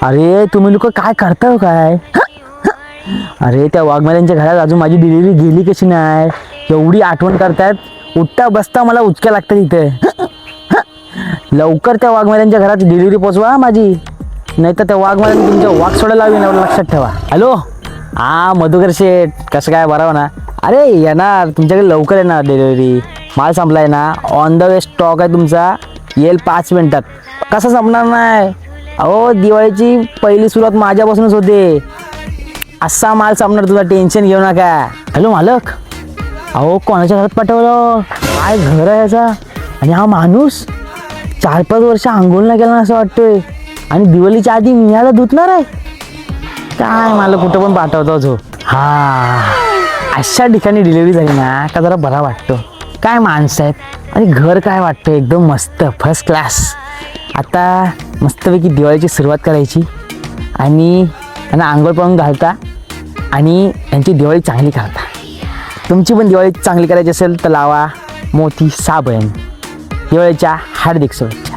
अरे तुम्ही लोक काय करता हो काय? अरे त्या वाघमाऱ्यांच्या घरात अजून माझी डिलिव्हरी गेली कशी नाही, एवढी आठवण करतायत. उठता बसता मला उचक्या लागतात इथे. लवकर त्या वाघमाऱ्यांच्या घरात डिलिव्हरी पोचवा हा माझी, नाही तर त्या वाघमाऱ्यांनी तुमच्या वाघ सोडायला लावीन, एवढं लक्षात ठेवा. हॅलो, हा मधुकर शेठ, कसं काय, बरं ना? अरे येणार तुमच्याकडे, लवकर येणार डिलिव्हरी. माल संपलाय ना, ऑन द वे स्टॉक आहे तुमचा, येईल 5 मिनिटात. कसं संपणार नाही? अहो दिवाळीची पहिली सुरुवात माझ्यापासूनच होते. असा माल संपणार तुझा, टेन्शन घेऊ नका. हॅलो मालक, अहो कोणाच्या घरात पाठवलं? काय घर आहे याचा? आणि हा माणूस 4-5 वर्ष आंघोळ नाही केला असं वाटतोय, आणि दिवाळीच्या आधी मिळाला धुतणार आहे. काय मला कुठं पण पाठवतो जो. हा, अशा ठिकाणी डिलिव्हरी झाली ना का जरा बरा वाटतो. काय माणसं आहेत, आणि घर काय वाटतं एकदम मस्त, फर्स्ट क्लास. आता मस्तपैकी दिवाळीची सुरुवात करायची, आणि त्यांना आंघोळ पाहून घालता, आणि यांची दिवाळी चांगली करता. तुमची पण दिवाळी चांगली करायची असेल तर लावा मोती साबण. दिवाळीच्या हार्दिक शुभेच्छा.